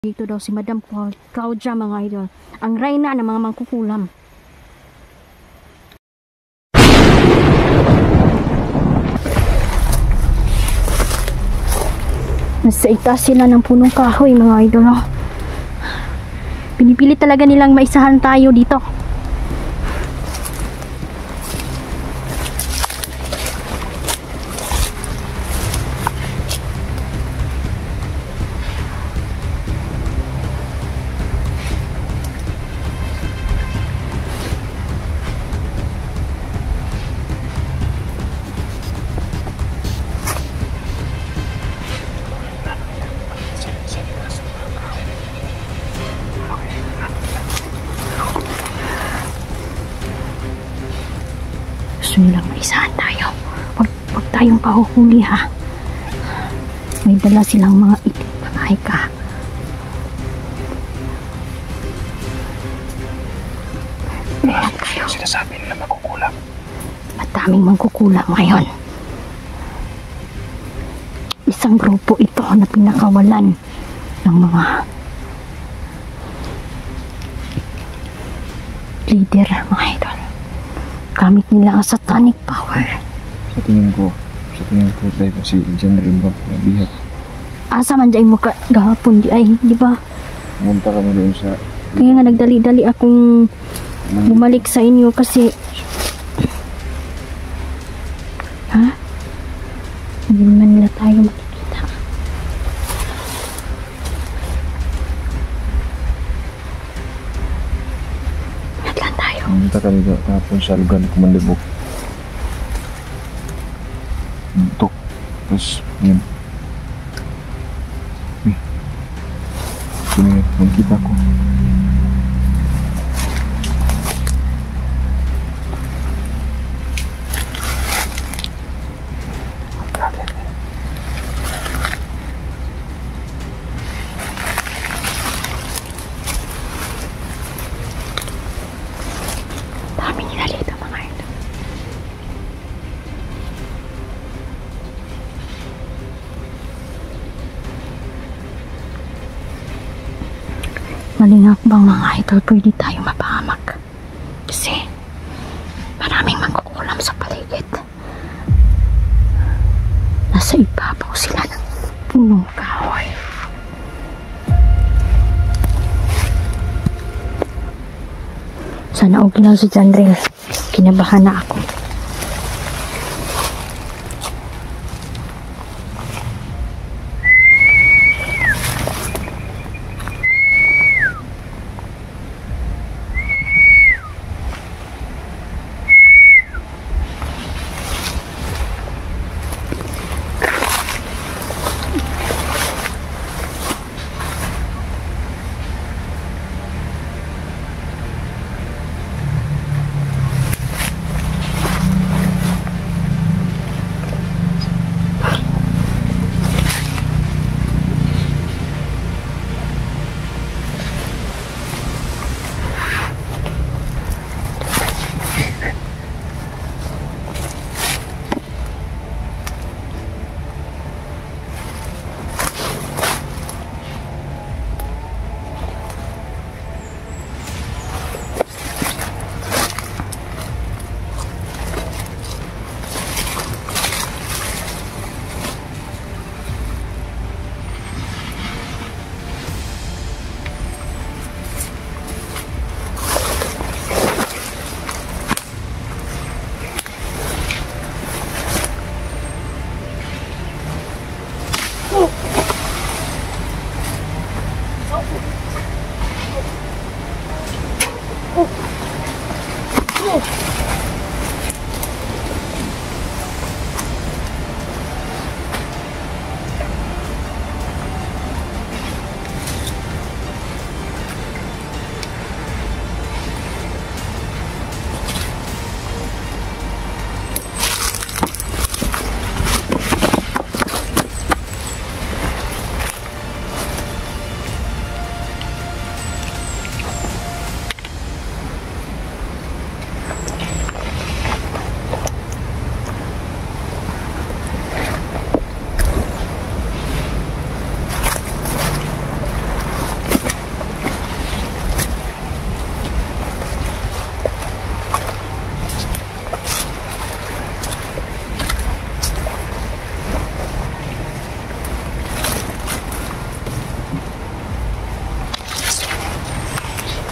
Dito daw si Madam Claudia, mga idol. Ang reyna ng mga mangkukulam. Nasa itaas sila ng punong kahoy, mga idol. Oh. Pinipilit talaga nilang maisahan tayo dito. Gusto nilang maisahan tayo. Huwag tayong pahuhuli, ha. May dala silang mga itim, mga hika. Ayan kayo. Sinasabi nila magkukulam. Madaming mangkukulam ngayon. Isang grupo ito na pinakawalan ng mga leader, mga idol. Gamit nila ang satanic power. Sa tingin ko tayo si General Mbak nabihat. Asa man dyan mo ka gahapon di ay, di ba? Pumunta kami doon sa... Kaya nga nagdali-dali akong bumalik sa inyo kasi... Ha? Hindi naman nila tayo makikita. Natlan tayo. Pumunta kami kahapon sa lugar ng Kumandibok. Untuk. Terus, yun. Sini, kita ko. Dami nila dito, mga ito. Malingak bang mga idol, pwede tayo mapahamak? Kasi maraming mangkukulam sa paligid. Nasa ibabaw sila ng punong kahoy. Sana okay lang si Jandril. Kinabahan na ako.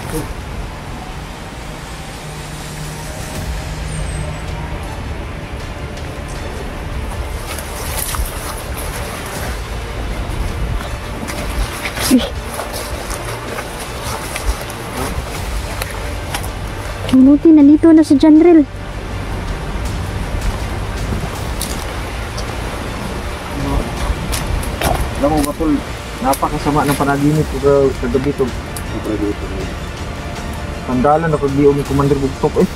Buti, nandito na si Janril. Alam mo ba, tol, napakasama ng panaginip ko kagabi, tol. Sandalan ako di umi Commander Bugtok eh.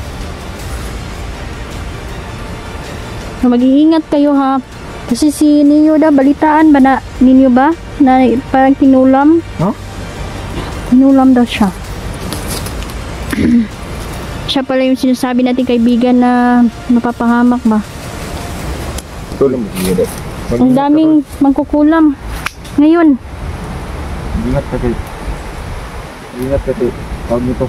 So, mag-iingat kayo ha. Kasi si Neo da, balitaan ba na ninyo ba? Na parang kinulam. Huh? Kinulam daw siya. Siya pala yung sinasabi natin kaibigan na mapapahamak ba? Tol, mag-iingat. Ang daming mangkukulam. Ngayon. Ingat ka kay. Ingat ka kay. Tawag nito.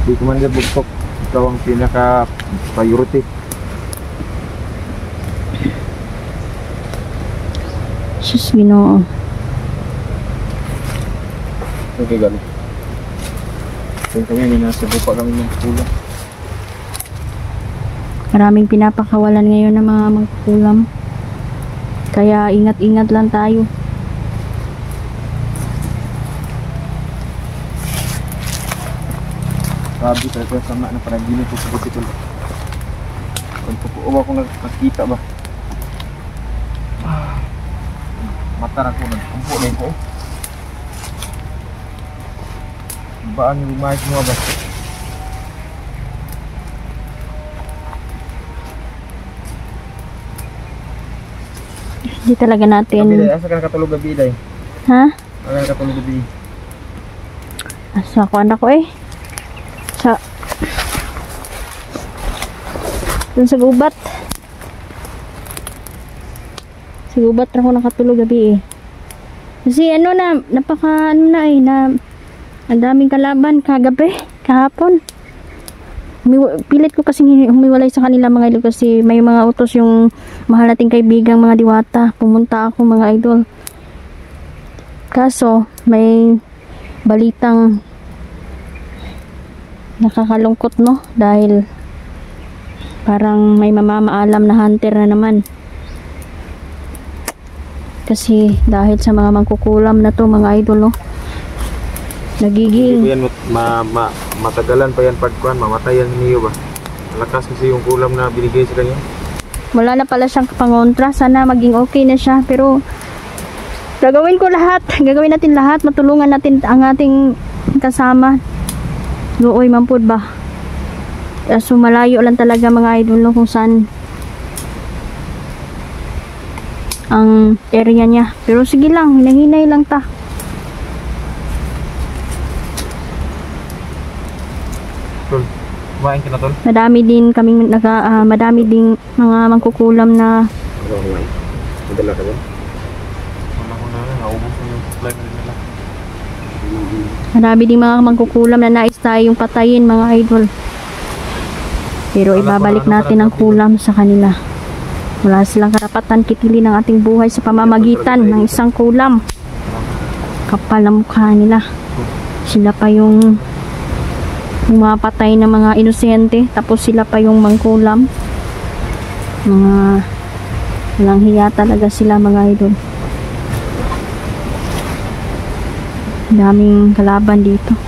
Di Commander Bugtok. Ikaw ang pinaka-priority. Sus, Ginoo. Okay, gano'n. Kung kami may nasa bupa kami ng kulang. Maraming pinapakawalan ngayon ng mga mangkukulam. Kaya ingat-ingat lang tayo. Sabi talaga sama na panaginip ko sa buti ko. Kung tukuo ako nakakita ba? Mata na ko, nagkumpo na ko. Baan yung lumayas mo ba? Hindi talaga natin. Gabi, asa ka nakatulog gabi, day? Ha? Asa ka nakatulog gabi? Asa ko anak ko eh. Dun sa gubat. Sa gubat na ako nakatulog gabi eh. Kasi ano na, napaka ano na eh, na ang daming kalaban kagabi, kahapon. Pilit ko kasi humiwalay sa kanila mga idol kasi may mga utos yung mahal nating kaibigang mga diwata. Pumunta ako mga idol. Kaso, may balitang nakakalungkot no dahil parang may mamamaalam na hunter na naman kasi dahil sa mga mangkukulam na to mga idol no nagiging Hindi ko yan matagalan pa yan pagkuhan, mamatayan niyo ba? Malakas kasi yung kulam na binigay sa kanya. wala na pala siyang pangontra, sana maging okay na siya pero gagawin natin lahat, matulungan natin ang ating kasama. Looy mampud ba? So malayo lang talaga mga idol no, kung saan ang area niya. Pero sige lang, hinahinay lang ta. Tol, kumain ka na, tol? Madami din kaming madami ding mga mangkukulam na Ano kumain? Madala ka ba? Wala ko na, naubos na yung supply na nila. marami ding mga mangkukulam na nais tayong patayin mga idol. Pero ibabalik natin ang kulam sa kanila. Wala silang karapatan kitilin ang ating buhay sa pamamagitan ng isang kulam. Kapal ang mukha nila. Sila pa yung mapatay ng mga inosente, tapos sila pa yung mangkulam. Mga walang hiya talaga sila mga idol. Daming kalaban dito.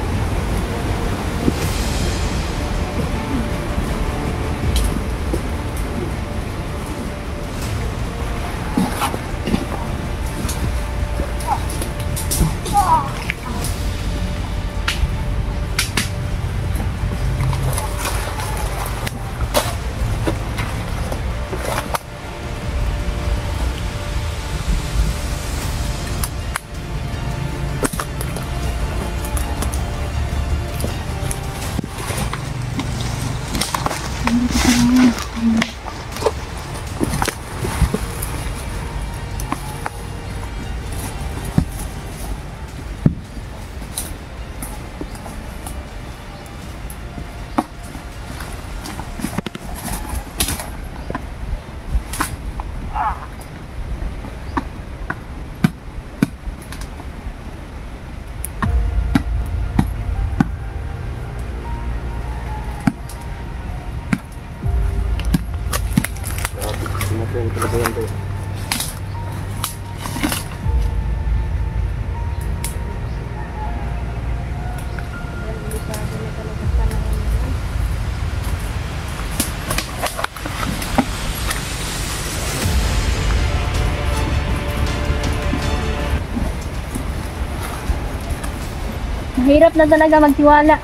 Mahirap na talaga magtiwala.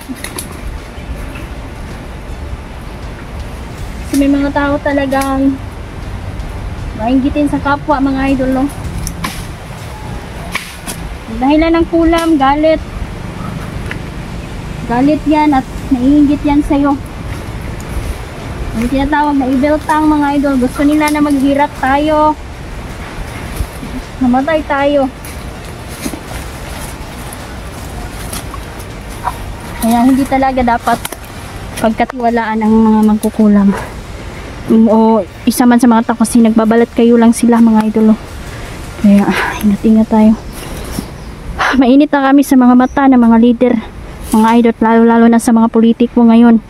Kasi may mga tao talagang mainggitin sa kapwa, mga idol, no? Dahilan ng kulam, galit. Galit yan at naiinggit yan sa'yo. Ang tinatawag na evil tongue, mga idol. Gusto nila na maghirap tayo. Namatay tayo. Kaya hindi talaga dapat pagkatiwalaan ang mga magkukulam. O isa man sa mga tao kasi nagbabalat kayo lang sila, mga idol. Kaya ingat-ingat tayo. Mainit na kami sa mga mata ng mga leader, mga idol, lalo-lalo na sa mga politiko ngayon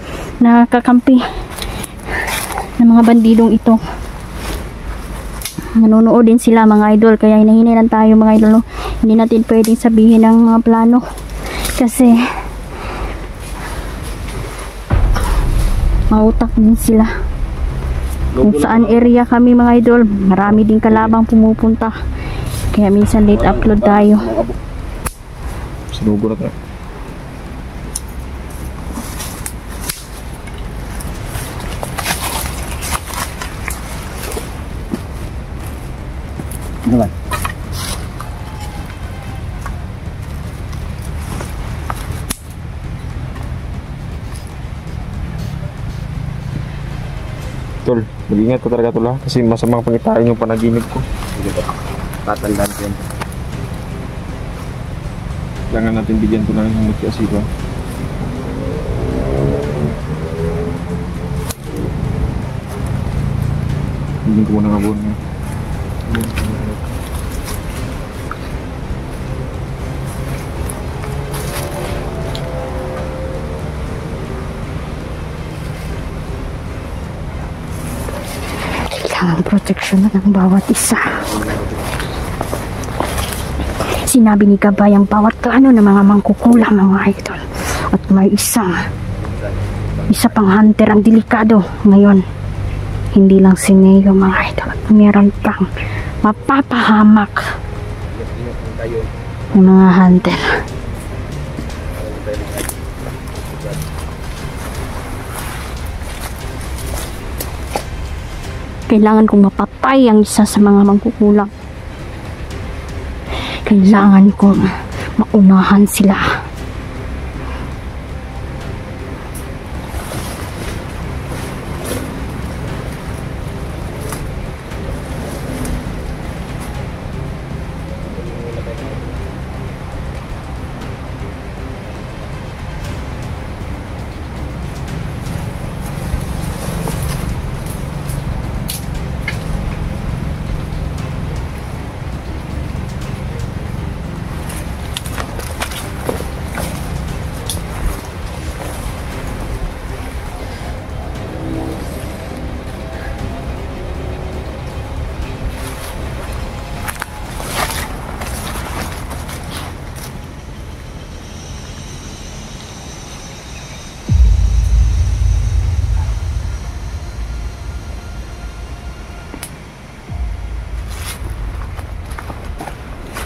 na kakampi ng mga bandidong ito. Nanonood din sila, mga idol, kaya hinahinay lang tayo, mga idol. Hindi natin pwedeng sabihin ang mga plano kasi mautak din sila. Kung saan area kami, mga idol, marami din kalabang pumupunta, kaya minsan late upload tayo. Sinugo na tayo. Naman. Tol, mag-ingat ka talaga, tol, ha? Kasi masamang pangitain yung panaginip ko. Sige po. Tatandaan ko yan. Kailangan natin bigyan ito ng humot kasi ba? Hindi ko muna ngabon. Kailangan proteksyon na ng bawat isa. Sinabi ni Gabay ang bawat plano ng mga mangkukulam, mga idol. At may isa pang hunter ang delikado ngayon. Hindi lang si Neo, mga idol. At meron pang mapapahamak ng mga hunter. Kailangan kong mapatay ang isa sa mga mangkukulam. Kailangan kong maunahan sila.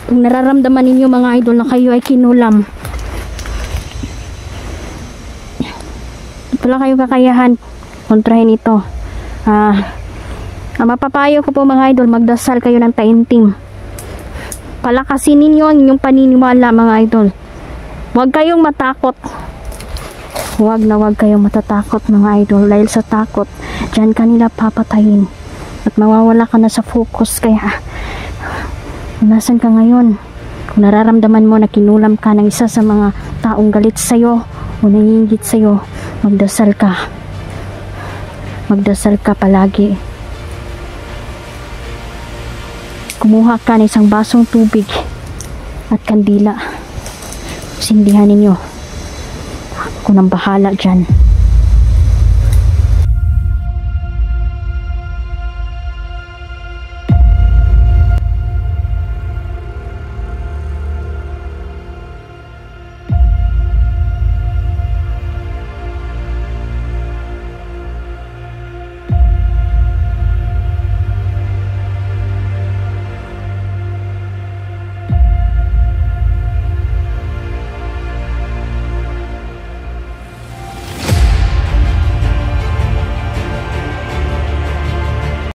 Kung nararamdaman ninyo, mga idol, na kayo ay kinulam, wala kayong kakayahan kontrahin ito. Mapapayo ko po, mga idol, magdasal kayo ng taimtim. Palakasin ninyo ang inyong paniniwala, mga idol. Huwag kayong matakot. Huwag kayong matatakot, mga idol, dahil sa takot dyan kanila papatayin at mawawala ka na sa focus. Kaya nasan ka ngayon? Kung nararamdaman mo na kinulam ka ng isa sa mga taong galit sa'yo o nangingit sa'yo, magdasal ka. Magdasal ka palagi. Kumuha ka ng isang basong tubig at kandila. Sindihan ninyo. Ako nang bahala dyan.